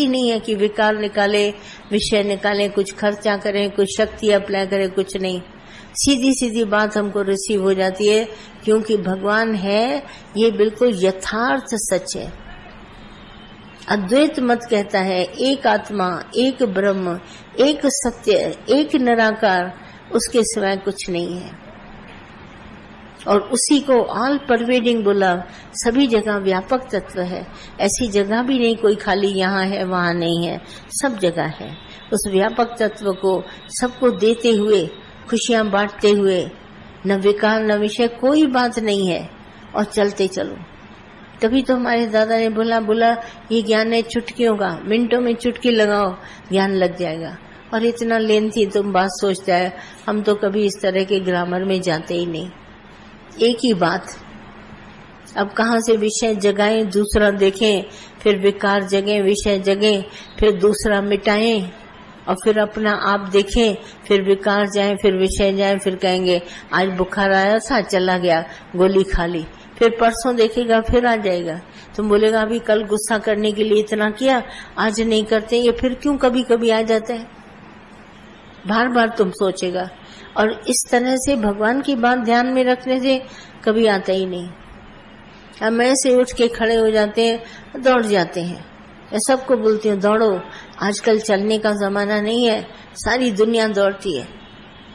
ही नहीं है कि विकार निकाले, विषय निकाले, कुछ खर्चा करें, कुछ शक्ति अप्लाई करें, कुछ नहीं। सीधी सीधी बात हमको रिसीव हो जाती है, क्योंकि भगवान है, ये बिल्कुल यथार्थ सच है। अद्वैत मत कहता है एक आत्मा, एक ब्रह्म, एक सत्य, एक निराकार, उसके सिवाय कुछ नहीं है। और उसी को ऑल परवेडिंग बोला, सभी जगह व्यापक तत्व है। ऐसी जगह भी नहीं कोई खाली यहाँ है वहाँ नहीं है, सब जगह है। उस व्यापक तत्व को सबको देते हुए, खुशियां बांटते हुए, न विकार न विषय, कोई बात नहीं है, और चलते चलो। तभी तो हमारे दादा ने बोला ये ज्ञान है चुटकियों का, मिनटों में चुटकी लगाओ ज्ञान लग जाएगा। और इतना लेंथी तुम बात सोचता है, हम तो कभी इस तरह के ग्रामर में जाते ही नहीं। एक ही बात, अब कहाँ से विषय जगाएं, दूसरा देखें, फिर विकार जगें, विषय जगें, फिर दूसरा मिटाएं, और फिर अपना आप देखें, फिर विकार जाए, फिर विषय जाए, फिर कहेंगे आज बुखार आया था चला गया, गोली खा ली, फिर परसों देखेगा फिर आ जाएगा। तुम बोलेगा अभी कल गुस्सा करने के लिए इतना किया, आज नहीं करते, ये फिर क्यों कभी कभी आ जाता है, बार बार तुम सोचेगा। और इस तरह से भगवान की बात ध्यान में रखने से कभी आता ही नहीं। अब मैं से उठ के खड़े हो जाते हैं, दौड़ जाते हैं। मैं सबको बोलती हूँ दौड़ो, आजकल चलने का जमाना नहीं है, सारी दुनिया दौड़ती है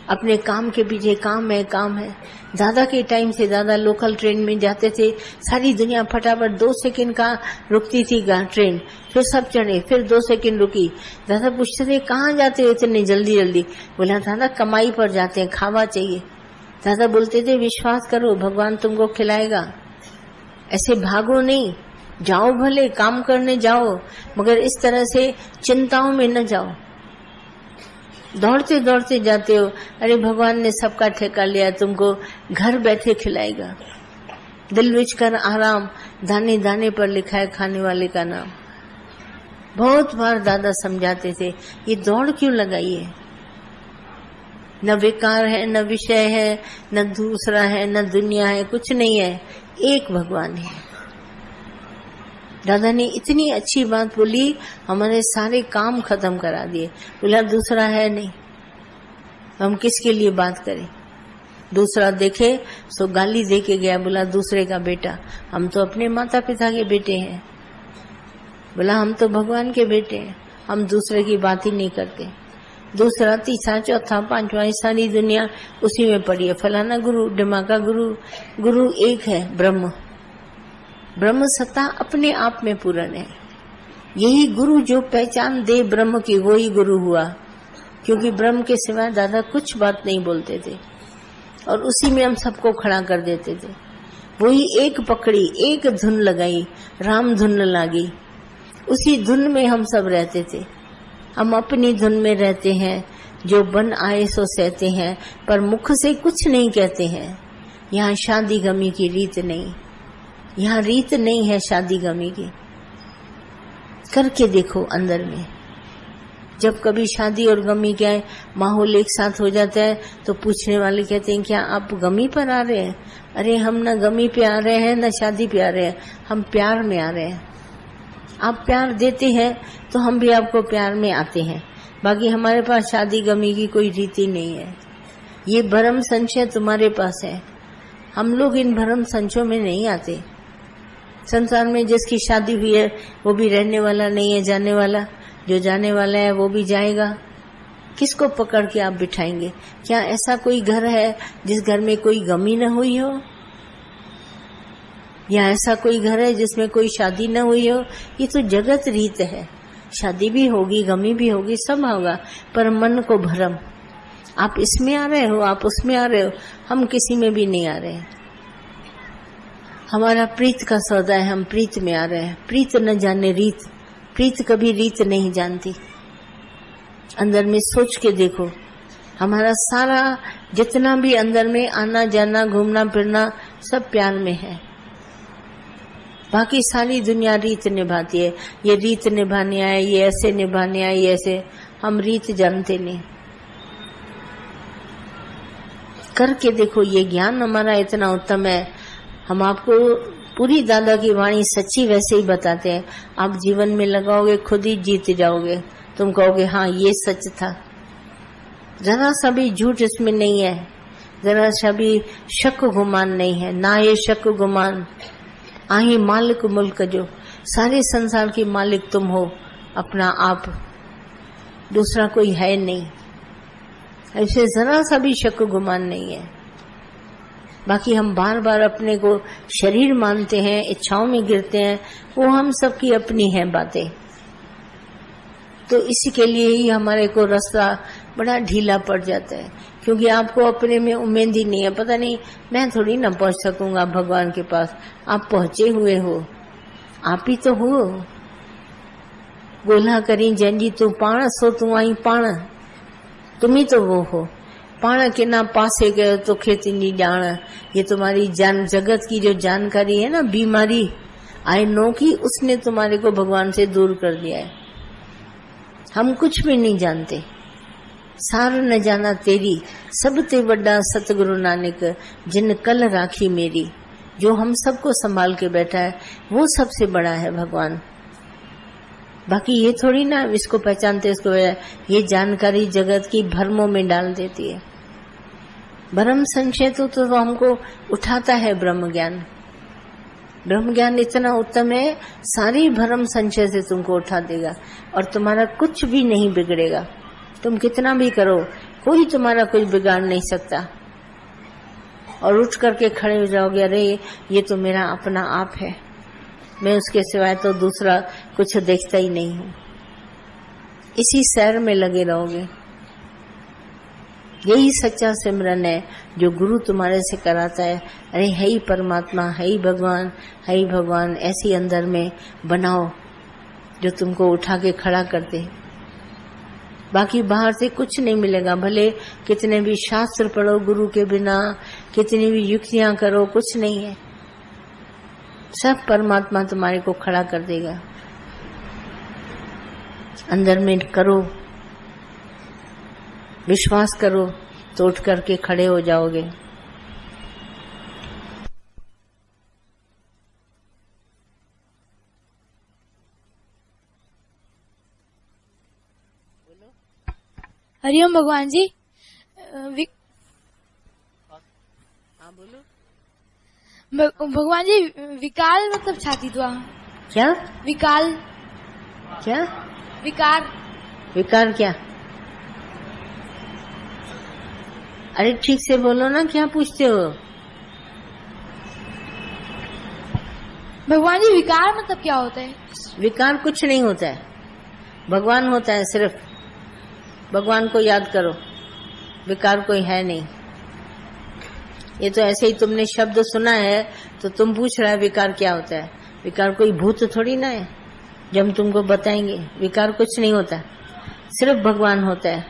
अपने काम के पीछे, काम है। दादा के टाइम से दादा लोकल ट्रेन में जाते थे, सारी दुनिया फटाफट 2 सेकंड का रुकती थी ट्रेन, फिर सब चढ़े, फिर 2 सेकंड रुकी। दादा पूछते थे कहाँ जाते हो इतने जल्दी? बोला दादा कमाई पर जाते हैं, खावा चाहिए। दादा बोलते थे विश्वास करो भगवान तुमको खिलाएगा, ऐसे भागो नहीं, जाओ भले काम करने जाओ, मगर इस तरह से चिंताओं में न जाओ। दौड़ते दौड़ते जाते हो, अरे भगवान ने सबका ठेका लिया, तुमको घर बैठे खिलाएगा। दिल विच कर आराम, दाने दाने पर लिखा है खाने वाले का नाम। बहुत बार दादा समझाते थे ये दौड़ क्यों लगाई है, न विकार है, न विषय है, न दूसरा है, न दुनिया है, कुछ नहीं है, एक भगवान है। दादा ने इतनी अच्छी बात बोली, हमारे सारे काम खत्म करा दिए। बोला दूसरा है नहीं, हम किसके लिए बात करें। दूसरा देखे तो गाली दे के गया, बोला दूसरे का बेटा, हम तो अपने माता पिता के बेटे हैं। बोला हम तो भगवान के बेटे हैं, हम दूसरे की बात ही नहीं करते। दूसरा, तीसरा, चौथा, पांचवा, सारी दुनिया उसी में पड़ी है। फलाना गुरु, ढिमाका गुरु, गुरु एक है ब्रह्म। ब्रह्म सत्ता अपने आप में पूर्ण है। यही गुरु जो पहचान दे ब्रह्म की, वो ही गुरु हुआ। क्योंकि ब्रह्म के सिवा दादा कुछ बात नहीं बोलते थे, और उसी में हम सबको खड़ा कर देते थे। वही एक पकड़ी, एक धुन लगाई, राम धुन लागी, उसी धुन में हम सब रहते थे। हम अपनी धुन में रहते हैं, जो बन आए सो सहते हैं, पर मुख से कुछ नहीं कहते हैं। यहाँ शादी गमी की रीत नहीं, यहाँ रीत नहीं है शादी गमी की। करके देखो अंदर में, जब कभी शादी और गमी क्या है, माहौल एक साथ हो जाता है, तो पूछने वाले कहते हैं क्या आप गमी पर आ रहे हैं? अरे हम न गमी पे आ रहे हैं, न शादी पे आ रहे हैं, हम प्यार में आ रहे हैं। आप प्यार देते हैं तो हम भी आपको प्यार में आते हैं। बाकी हमारे पास शादी गमी की कोई रीति नहीं है। ये भरम संशय तुम्हारे पास है, हम लोग इन भरम संशयों में नहीं आते। संसार में जिसकी शादी हुई है वो भी रहने वाला नहीं है, जाने वाला। जो जाने वाला है वो भी जाएगा। किसको पकड़ के आप बिठाएंगे? क्या ऐसा कोई घर है जिस घर में कोई गमी न हुई हो, या ऐसा कोई घर है जिसमें कोई शादी न हुई हो? ये तो जगत रीत है, शादी भी होगी, गमी भी होगी, सब होगा, पर मन को भरम। आप इसमें आ रहे हो, आप उसमें आ रहे हो, हम किसी में भी नहीं आ रहे हैं। हमारा प्रीत का सौदा है, हम प्रीत में आ रहे हैं। प्रीत न जाने रीत, प्रीत कभी रीत नहीं जानती। अंदर में सोच के देखो, हमारा सारा जितना भी अंदर में आना जाना, घूमना फिरना, सब प्यार में है। बाकी सारी दुनिया रीत निभाती है, ये रीत निभाने आए, ये ऐसे निभाने आए, ये ऐसे। हम रीत जानते नहीं। करके देखो, ये ज्ञान हमारा इतना उत्तम है। हम आपको पूरी दादा की वाणी सच्ची वैसे ही बताते हैं। आप जीवन में लगाओगे खुद ही जीत जाओगे। तुम कहोगे हाँ ये सच था, जरा सा भी झूठ इसमें नहीं है, जरा सा भी शक गुमान नहीं है। ना ये शक गुमान आही मालिक मुल्क जो, सारे संसार की मालिक तुम हो अपना आप, दूसरा कोई है नहीं। ऐसे जरा सा भी शक गुमान नहीं है। बाकी हम बार बार अपने को शरीर मानते हैं, इच्छाओं में गिरते हैं, वो हम सबकी अपनी है बातें। तो इसी के लिए ही हमारे को रास्ता बड़ा ढीला पड़ जाता है, क्योंकि आपको अपने में उम्मीद ही नहीं है। पता नहीं मैं थोड़ी ना पहुंच सकूंगा भगवान के पास, आप पहुंचे हुए हो, आप ही तो हो। गोला करी जंजी तू पाण सो तू आई पाण, तुम ही तो वो हो। पाण के ना पासे गए तो खेती नहीं जान, ये तुम्हारी जान जगत की जो जानकारी है ना, बीमारी आई नो की, उसने तुम्हारे को भगवान से दूर कर दिया है। हम कुछ भी नहीं जानते, सार न जाना तेरी, सब ते बड़ा सतगुरु नानक, जिन कल राखी मेरी। जो हम सबको संभाल के बैठा है वो सबसे बड़ा है भगवान। बाकी ये थोड़ी ना इसको पहचानते, इसको ये जानकारी जगत की भ्रमों में डाल देती है। भ्रम संशय तो हमको उठाता है ब्रह्म ज्ञान। ब्रह्म ज्ञान इतना उत्तम है, सारी भ्रम संशय से तुमको उठा देगा और तुम्हारा कुछ भी नहीं बिगड़ेगा। तुम कितना भी करो, कोई तुम्हारा कुछ बिगाड़ नहीं सकता। और उठ करके खड़े हो जाओगे, अरे ये तो मेरा अपना आप है, मैं उसके सिवाय तो दूसरा कुछ देखता ही नहीं हूँ। इसी सैर में लगे रहोगे। यही सच्चा सिमरन है जो गुरु तुम्हारे से कराता है। अरे है ही परमात्मा, है ही भगवान, है ही भगवान, ऐसी अंदर में बनाओ जो तुमको उठा के खड़ा कर दे। बाकी बाहर से कुछ नहीं मिलेगा, भले कितने भी शास्त्र पढ़ो गुरु के बिना, कितनी भी युक्तियां करो, कुछ नहीं है। सब परमात्मा तुम्हारे को खड़ा कर देगा। अंदर में करो, विश्वास करो तो उठ करके खड़े हो जाओगे। हरिओम भगवान जी। हाँ बोलो। भगवान जी विकाल मतलब छाती तो क्या विकाल, क्या विकार, विकार क्या? अरे ठीक से बोलो ना, क्या पूछते हो? भगवान जी विकार मतलब क्या होता है? विकार कुछ नहीं होता है, भगवान होता है। सिर्फ भगवान को याद करो, विकार कोई है नहीं। ये तो ऐसे ही तुमने शब्द सुना है तो तुम पूछ रहा है विकार क्या होता है। विकार कोई भूत थोड़ी ना है जो हम तुमको बताएंगे। विकार कुछ नहीं होता, सिर्फ भगवान होता है।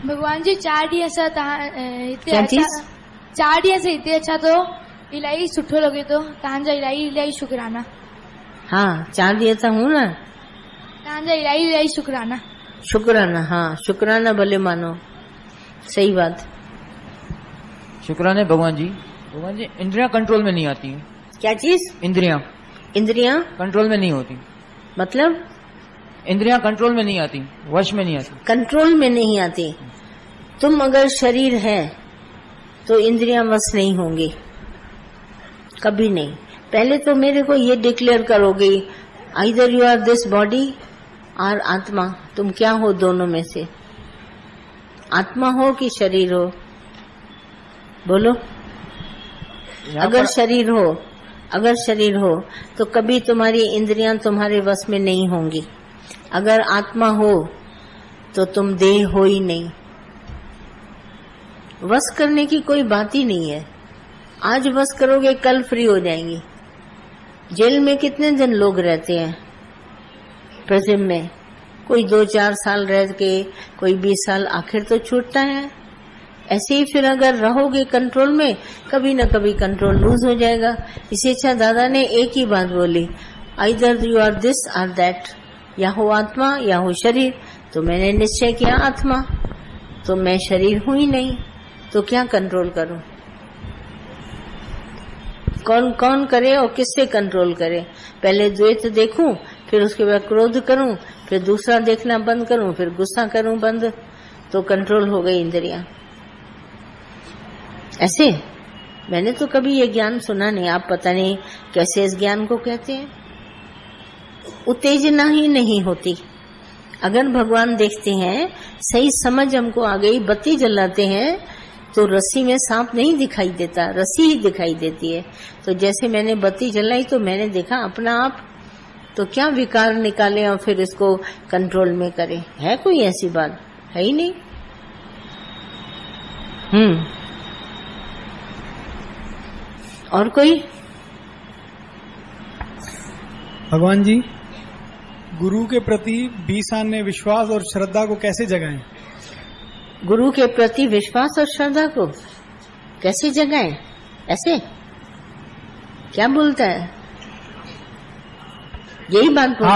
भगवान जी 4 ॾींहं असां क्या चीज? 4 ॾींहं से हिते अचा तो इलाही सुठो लगे तो तव्हांजा इलाही शुक्राना। हाँ 4 ॾींहं त हूँ ना, तव्हांजा इलाही शुक्राना। शुक्राना, हाँ शुक्राना भले मानो, सही बात। शुक्राने भगवान जी। भगवान जी इंद्रियां कंट्रोल में नहीं आती हैं। क्या चीज? इंद्रियां इंद्रियां कंट्रोल में नहीं होती। मतलब इंद्रियां कंट्रोल में नहीं आती, वश में नहीं आती। कंट्रोल में नहीं आती। तुम अगर शरीर है तो इंद्रियां वश नहीं होंगी, कभी नहीं। पहले तो मेरे को ये डिक्लेयर करोगे, either you are this body और आत्मा। तुम क्या हो दोनों में से? आत्मा हो कि शरीर हो? बोलो। अगर शरीर हो तो कभी तुम्हारी इंद्रियां तुम्हारे वश में नहीं होंगी। अगर आत्मा हो तो तुम देह हो ही नहीं। वश करने की कोई बात ही नहीं है। आज वश करोगे कल फ्री हो जाएंगी। जेल में कितने दिन लोग रहते हैं प्रिजन में? कोई 2-4 साल रह के, कोई 20 साल, आखिर तो छूटता है। ऐसे ही फिर अगर रहोगे कंट्रोल में, कभी न कभी कंट्रोल लूज हो जाएगा। इसी अच्छा दादा ने एक ही बात बोली, आइदर यू आर दिस और दैट, या हो आत्मा या हो शरीर। तो मैंने निश्चय किया आत्मा, तो मैं शरीर हूं ही नहीं, तो क्या कंट्रोल करूं? कौन कौन करे और किससे कंट्रोल करे। पहले द्वैत देखूं, फिर उसके बाद क्रोध करूं, फिर दूसरा देखना बंद करूं, फिर गुस्सा करूं बंद, तो कंट्रोल हो गई इंद्रियां। ऐसे मैंने तो कभी ये ज्ञान सुना नहीं, आप पता नहीं कैसे इस ज्ञान को कहते हैं। उत्तेजना ही नहीं होती। अगर भगवान देखते हैं, सही समझ हमको आ गई, बत्ती जलाते हैं तो रस्सी में सांप नहीं दिखाई देता, रस्सी ही दिखाई देती है। तो जैसे मैंने बत्ती जलाई तो मैंने देखा अपना आप, तो क्या विकार निकाले और फिर इसको कंट्रोल में करें? है कोई ऐसी बात? है ही नहीं। और कोई? भगवान जी, गुरु के प्रति बीसान ने विश्वास और श्रद्धा को कैसे जगाएं? गुरु के प्रति विश्वास और श्रद्धा को कैसे जगाएं? ऐसे क्या बोलता है? यही बात बोल